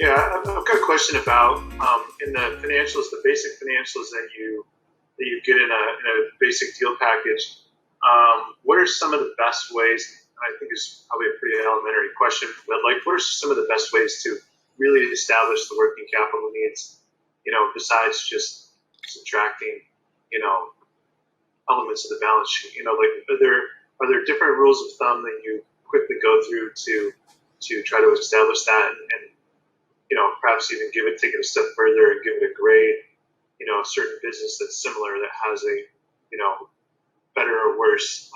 Yeah, I've got a question about in the financials, the basic financials that you get in a basic deal package. What are some of the best ways? And I think it's probably a pretty elementary question, but like, what are some of the best ways to really establish the working capital needs? Besides just subtracting, you know, elements of the balance sheet. Like are there different rules of thumb that you quickly go through to try to establish that and perhaps even take it a step further and give it a grade, a certain business that's similar that has a, better or worse,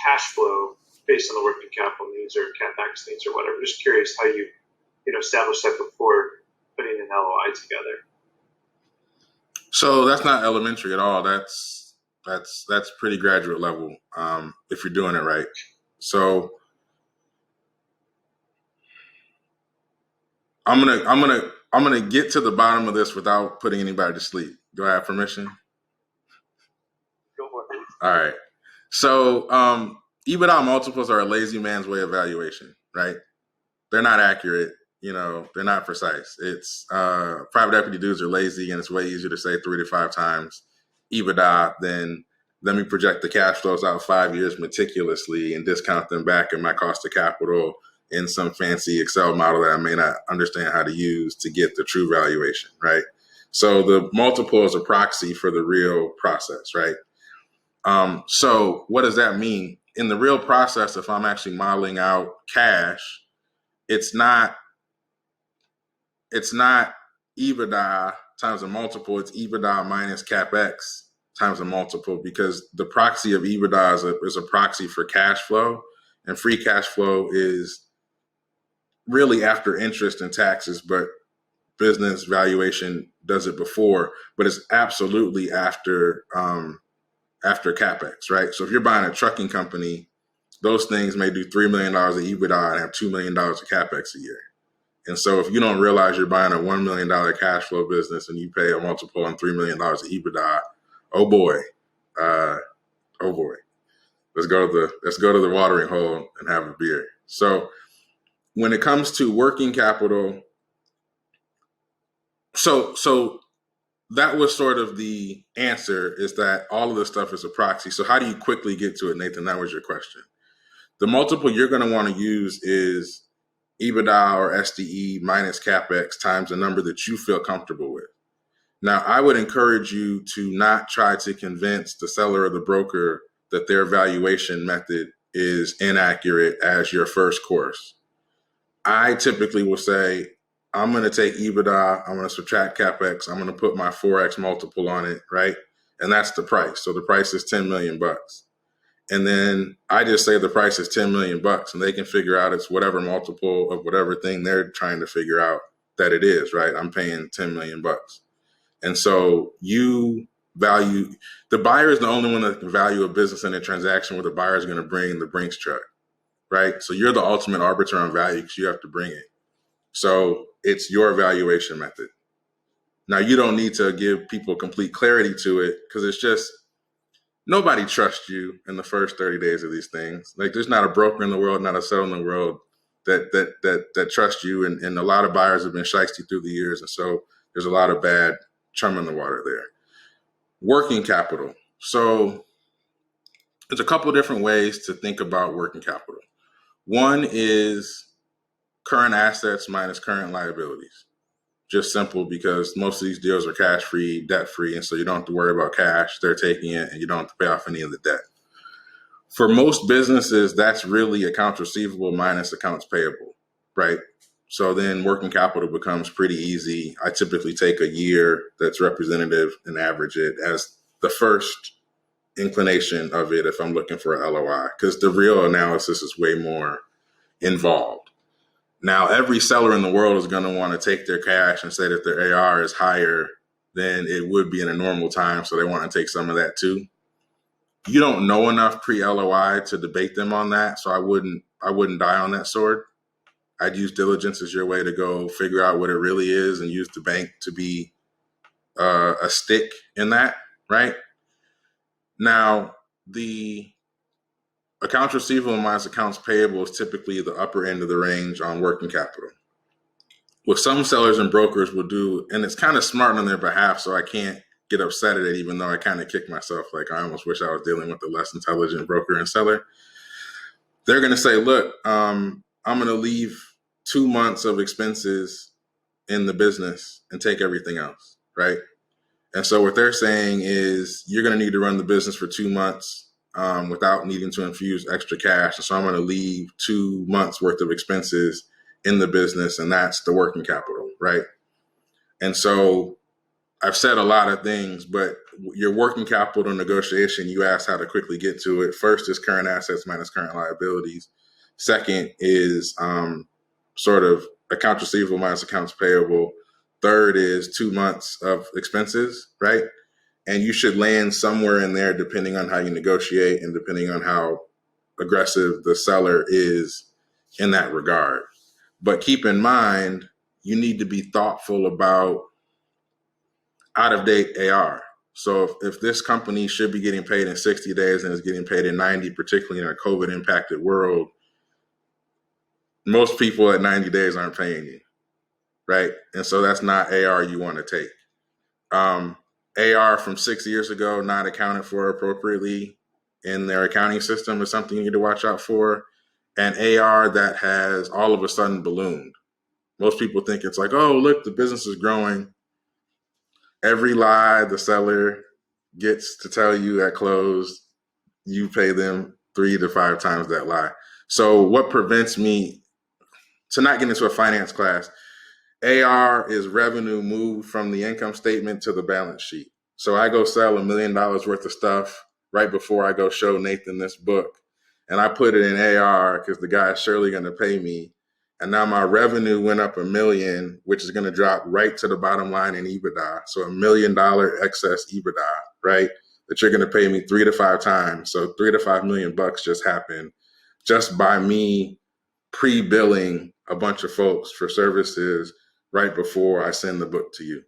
cash flow based on the working capital needs or capex needs or whatever. Just curious how you, establish that before putting an LOI together. So that's not elementary at all. That's pretty graduate level if you're doing it right. So I'm gonna get to the bottom of this without putting anybody to sleep. Do I have permission? Go for it. All right. So EBITDA multiples are a lazy man's way of valuation, right? They're not accurate. They're not precise. It's private equity dudes are lazy, and it's way easier to say 3 to 5 times EBITDA than let me project the cash flows out 5 years meticulously and discount them back in my cost of capital in some fancy Excel model that I may not understand how to use to get the true valuation, right? So the multiple is a proxy for the real process, right? So what does that mean? In the real process, if I'm actually modeling out cash, it's not EBITDA times a multiple, it's EBITDA minus CapEx times a multiple, because the proxy of EBITDA is a proxy for cash flow, and free cash flow is really after interest and taxes, but business valuation does it before, but it's absolutely after CapEx, right? So if you're buying a trucking company, those things may do $3 million of EBITDA and have $2 million of CapEx a year. And so if you don't realize you're buying a $1 million cash flow business and you pay a multiple on $3 million of EBITDA, oh boy. Let's go to the watering hole and have a beer. So when it comes to working capital, so that was sort of the answer, is that all of this stuff is a proxy. So how do you quickly get to it, Nathan? That was your question. The multiple you're going to want to use is EBITDA or SDE minus CapEx times a number that you feel comfortable with. Now, I would encourage you to not try to convince the seller or the broker that their valuation method is inaccurate as your first course. I typically will say, I'm going to take EBITDA, I'm going to subtract CapEx, I'm going to put my 4x multiple on it, right? And that's the price. So the price is $10 million. And then I just say the price is $10 million, and they can figure out it's whatever multiple of whatever thing they're trying to figure out that it is, right? I'm paying $10 million. And so you value, the buyer is the only one that can value a business in a transaction where the buyer is going to bring the Brinks truck, right? So you're the ultimate arbiter on value because you have to bring it. So it's your valuation method. Now, you don't need to give people complete clarity to it because it's just, nobody trusts you in the first 30 days of these things. Like, there's not a broker in the world, not a seller in the world that trusts you. And a lot of buyers have been shiesty through the years. And so there's a lot of bad chum in the water there. Working capital. So there's a couple of different ways to think about working capital. One is current assets minus current liabilities. Just simple, because most of these deals are cash-free, debt-free, and so you don't have to worry about cash. They're taking it, and you don't have to pay off any of the debt. For most businesses, that's really accounts receivable minus accounts payable, right? So then working capital becomes pretty easy. I typically take a year that's representative and average it as the first inclination of it if I'm looking for an LOI, because the real analysis is way more involved. Now, every seller in the world is going to want to take their cash and say that their AR is higher than it would be in a normal time, so they want to take some of that too. You don't know enough pre-LOI to debate them on that, so I wouldn't die on that sword. I'd use diligence as your way to go figure out what it really is and use the bank to be a stick in that, right? Now, the accounts receivable minus accounts payable is typically the upper end of the range on working capital. what some sellers and brokers will do, and it's kind of smart on their behalf, so I can't get upset at it, even though I kind of kick myself. Like, I almost wish I was dealing with a less intelligent broker and seller. They're going to say, look, I'm going to leave 2 months of expenses in the business and take everything else, right? And so what they're saying is you're going to need to run the business for 2 months without needing to infuse extra cash. And so I'm going to leave 2 months worth of expenses in the business, and that's the working capital, right? And so I've said a lot of things, but your working capital negotiation, you asked how to quickly get to it. First is current assets minus current liabilities. Second is sort of accounts receivable minus accounts payable. Third is 2 months of expenses, right? And you should land somewhere in there depending on how you negotiate and depending on how aggressive the seller is in that regard. But keep in mind, you need to be thoughtful about out-of-date AR. So if this company should be getting paid in 60 days and is getting paid in 90, particularly in a COVID-impacted world, most people at 90 days aren't paying you, right? And so that's not AR you want to take. AR from 6 years ago not accounted for appropriately in their accounting system is something you need to watch out for. And AR that has all of a sudden ballooned. Most people think it's like, oh, look, the business is growing. Every lie the seller gets to tell you at close, you pay them 3 to 5 times that lie. So what prevents me to not get into a finance class? AR is revenue moved from the income statement to the balance sheet. So I go sell $1 million worth of stuff right before I go show Nathan this book, and I put it in AR because the guy's surely going to pay me. And now my revenue went up $1 million, which is going to drop right to the bottom line in EBITDA. So $1 million excess EBITDA, right? That you're going to pay me 3 to 5 times. So 3 to 5 million bucks just happened just by me pre-billing a bunch of folks for services right before I send the book to you.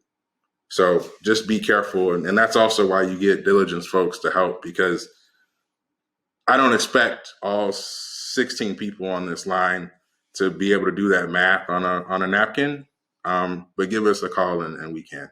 So just be careful. And that's also why you get diligence folks to help, because I don't expect all 16 people on this line to be able to do that math on a napkin. But give us a call and we can.